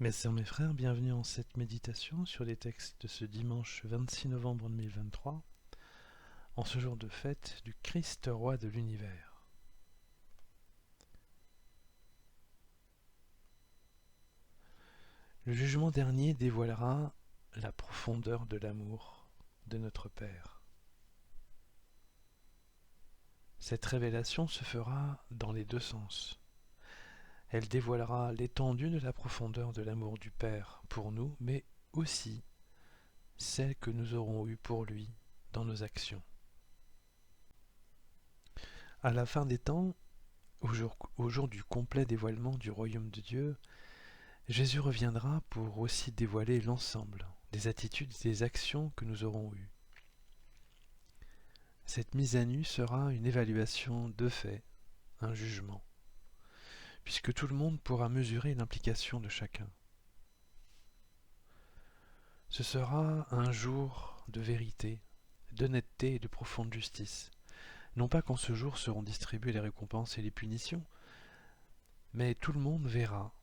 Mes sœurs, mes frères, bienvenue en cette méditation sur les textes de ce dimanche 26 novembre 2023, en ce jour de fête du Christ roi de l'univers. Le jugement dernier dévoilera la profondeur de l'amour de notre Père. Cette révélation se fera dans les deux sens. Elle dévoilera l'étendue de la profondeur de l'amour du Père pour nous, mais aussi celle que nous aurons eue pour lui dans nos actions. À la fin des temps, au jour du complet dévoilement du royaume de Dieu, Jésus reviendra pour aussi dévoiler l'ensemble des attitudes et des actions que nous aurons eues. Cette mise à nu sera une évaluation de fait, un jugement, puisque tout le monde pourra mesurer l'implication de chacun. Ce sera un jour de vérité, d'honnêteté et de profonde justice. Non pas qu'en ce jour seront distribuées les récompenses et les punitions, mais tout le monde verra,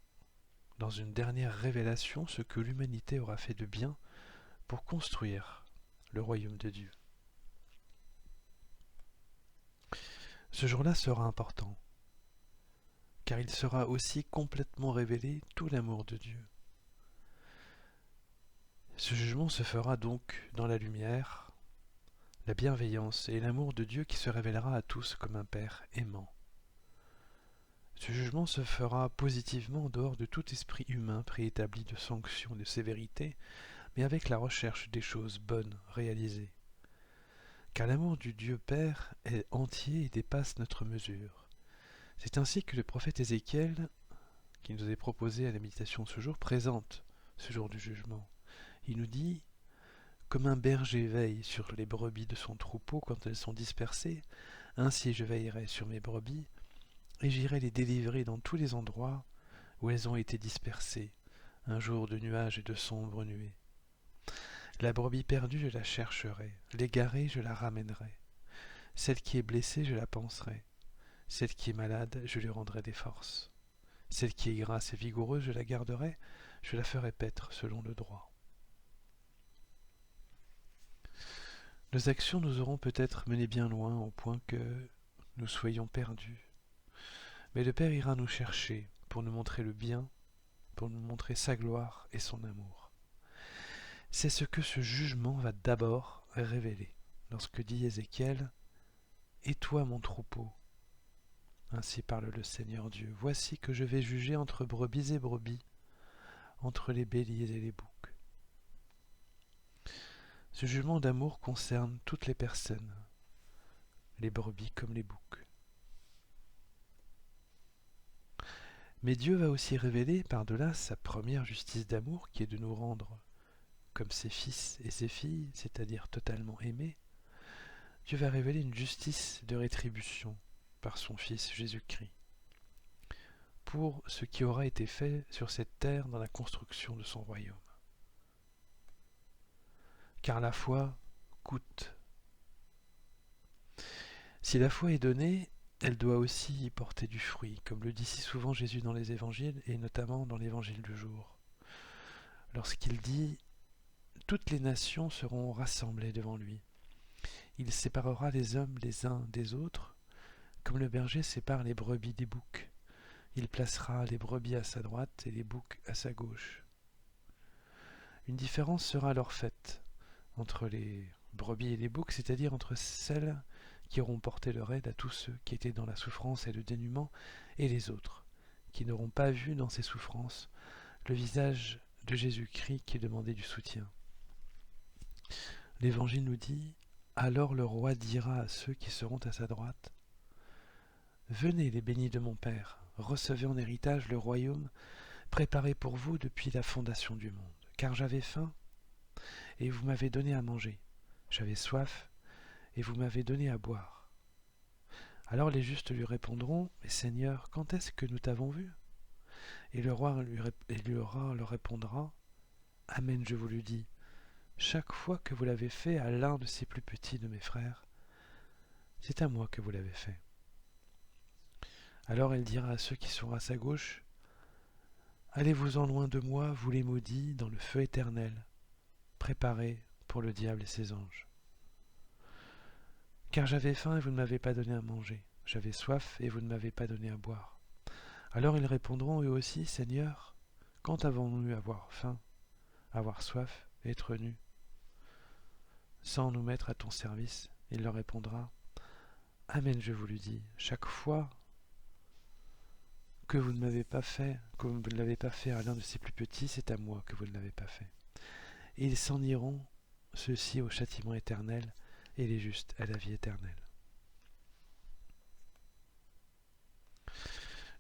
dans une dernière révélation, ce que l'humanité aura fait de bien pour construire le royaume de Dieu. Ce jour-là sera important, car il sera aussi complètement révélé tout l'amour de Dieu. Ce jugement se fera donc dans la lumière, la bienveillance et l'amour de Dieu qui se révélera à tous comme un Père aimant. Ce jugement se fera positivement en dehors de tout esprit humain préétabli de sanction et de sévérité, mais avec la recherche des choses bonnes réalisées. Car l'amour du Dieu Père est entier et dépasse notre mesure. C'est ainsi que le prophète Ézéchiel, qui nous est proposé à la méditation ce jour, présente ce jour du jugement. Il nous dit « Comme un berger veille sur les brebis de son troupeau quand elles sont dispersées, ainsi je veillerai sur mes brebis, et j'irai les délivrer dans tous les endroits où elles ont été dispersées, un jour de nuages et de sombres nuées. La brebis perdue, je la chercherai, l'égarée, je la ramènerai. Celle qui est blessée, je la panserai. Celle qui est malade, je lui rendrai des forces. Celle qui est grasse et vigoureuse, je la garderai, je la ferai paître selon le droit. » Nos actions nous auront peut-être menés bien loin au point que nous soyons perdus. Mais le Père ira nous chercher pour nous montrer le bien, pour nous montrer sa gloire et son amour. C'est ce que ce jugement va d'abord révéler, lorsque dit Ézéchiel « Et toi, mon troupeau ?» Ainsi parle le Seigneur Dieu. « Voici que je vais juger entre brebis et brebis, entre les béliers et les boucs. » Ce jugement d'amour concerne toutes les personnes, les brebis comme les boucs. Mais Dieu va aussi révéler par-delà sa première justice d'amour, qui est de nous rendre comme ses fils et ses filles, c'est-à-dire totalement aimés. Dieu va révéler une justice de rétribution par son Fils Jésus-Christ pour ce qui aura été fait sur cette terre dans la construction de son royaume. Car la foi coûte. Si la foi est donnée, elle doit aussi y porter du fruit, comme le dit si souvent Jésus dans les évangiles, et notamment dans l'évangile du jour, lorsqu'il dit « Toutes les nations seront rassemblées devant lui. Il séparera les hommes les uns des autres, comme le berger sépare les brebis des boucs. Il placera les brebis à sa droite et les boucs à sa gauche. » Une différence sera alors faite entre les brebis et les boucs, c'est-à-dire entre celles qui auront porté leur aide à tous ceux qui étaient dans la souffrance et le dénuement, et les autres, qui n'auront pas vu dans ces souffrances le visage de Jésus-Christ qui demandait du soutien. L'Évangile nous dit « Alors le roi dira à ceux qui seront à sa droite, « Venez les bénis de mon Père, recevez en héritage le royaume préparé pour vous depuis la fondation du monde. Car j'avais faim, et vous m'avez donné à manger. J'avais soif, et vous m'avez donné à boire. » Alors les justes lui répondront « Mais Seigneur, quand est-ce que nous t'avons vu ?» Et le roi leur répondra « Amen, je vous le dis, chaque fois que vous l'avez fait à l'un de ces plus petits de mes frères, c'est à moi que vous l'avez fait. » Alors il dira à ceux qui sont à sa gauche « Allez-vous-en loin de moi, vous les maudits, dans le feu éternel, préparé pour le diable et ses anges. Car j'avais faim et vous ne m'avez pas donné à manger, j'avais soif et vous ne m'avez pas donné à boire. Alors ils répondront eux aussi, Seigneur, quand avons-nous avoir faim, avoir soif et être nus, sans nous mettre à ton service? Il leur répondra, Amen, je vous le dis, chaque fois que vous ne m'avez pas fait, comme vous ne l'avez pas fait à l'un de ces plus petits, c'est à moi que vous ne l'avez pas fait. Et ils s'en iront, ceux-ci au châtiment éternel, et les justes à la vie éternelle.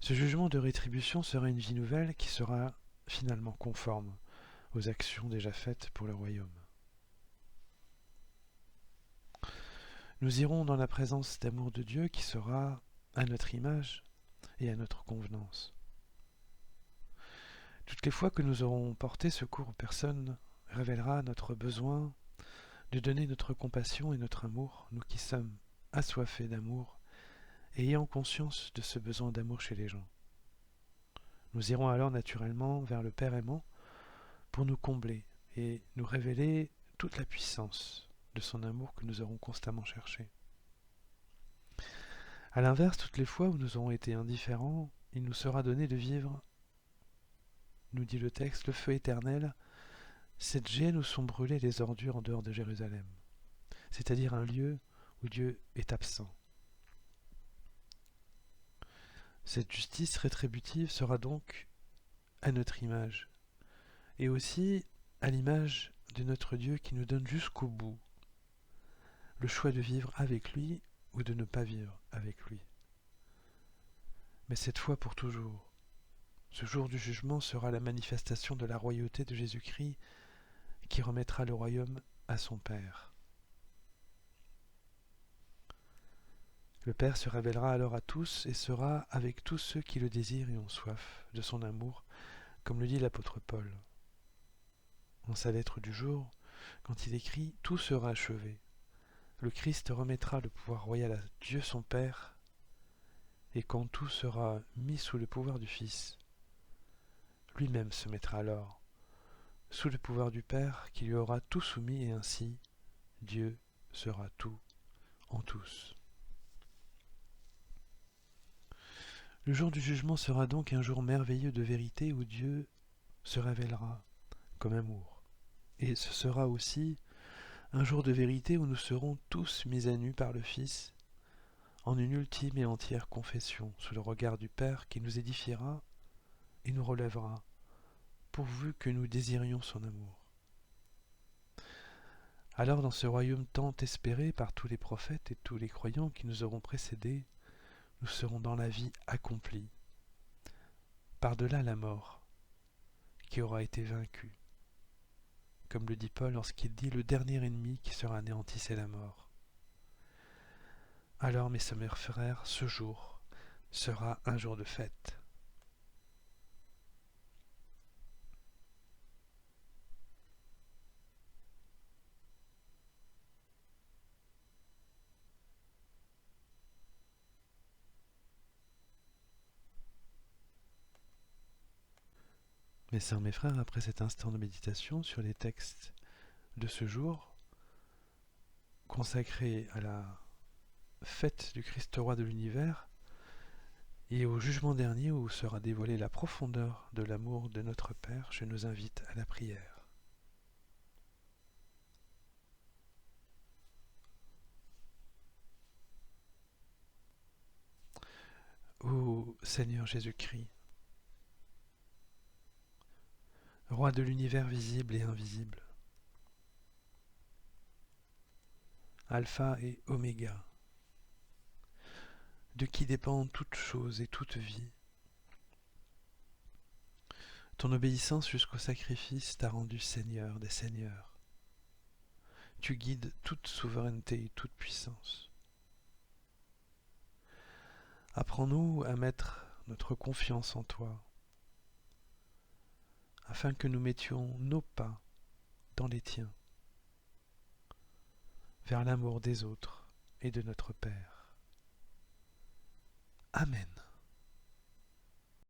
Ce jugement de rétribution sera une vie nouvelle qui sera finalement conforme aux actions déjà faites pour le royaume. Nous irons dans la présence d'amour de Dieu qui sera à notre image et à notre convenance. Toutes les fois que nous aurons porté secours aux personnes révélera notre besoin de donner notre compassion et notre amour, nous qui sommes assoiffés d'amour et ayant conscience de ce besoin d'amour chez les gens. Nous irons alors naturellement vers le Père aimant pour nous combler et nous révéler toute la puissance de son amour que nous aurons constamment cherché. A l'inverse, toutes les fois où nous aurons été indifférents, il nous sera donné de vivre, nous dit le texte, le feu éternel, cette gêne où sont brûlées les ordures en dehors de Jérusalem, c'est-à-dire un lieu où Dieu est absent. Cette justice rétributive sera donc à notre image, et aussi à l'image de notre Dieu qui nous donne jusqu'au bout le choix de vivre avec lui ou de ne pas vivre avec lui. Mais cette fois pour toujours. Ce jour du jugement sera la manifestation de la royauté de Jésus-Christ qui remettra le royaume à son Père. Le Père se révélera alors à tous et sera avec tous ceux qui le désirent et ont soif de son amour, comme le dit l'apôtre Paul. En sa lettre du jour, quand il écrit « Tout sera achevé », le Christ remettra le pouvoir royal à Dieu son Père, et quand tout sera mis sous le pouvoir du Fils, lui-même se mettra alors sous le pouvoir du Père qui lui aura tout soumis, et ainsi Dieu sera tout en tous. Le jour du jugement sera donc un jour merveilleux de vérité où Dieu se révélera comme amour. Et ce sera aussi un jour de vérité où nous serons tous mis à nu par le Fils en une ultime et entière confession sous le regard du Père qui nous édifiera et nous relèvera, pourvu que nous désirions son amour. Alors dans ce royaume tant espéré par tous les prophètes et tous les croyants qui nous auront précédés, nous serons dans la vie accomplie, par-delà la mort, qui aura été vaincue. Comme le dit Paul lorsqu'il dit « Le dernier ennemi qui sera anéanti, c'est la mort ». Alors, mes chers frères, ce jour sera un jour de fête. Mes sœurs, mes frères, après cet instant de méditation sur les textes de ce jour, consacré à la fête du Christ roi de l'univers, et au jugement dernier où sera dévoilée la profondeur de l'amour de notre Père, je nous invite à la prière. Ô Seigneur Jésus-Christ, Roi de l'univers visible et invisible, Alpha et Oméga, de qui dépend toute chose et toute vie, ton obéissance jusqu'au sacrifice t'a rendu Seigneur des seigneurs. Tu guides toute souveraineté et toute puissance. Apprends-nous à mettre notre confiance en toi, afin que nous mettions nos pas dans les tiens, vers l'amour des autres et de notre Père. Amen.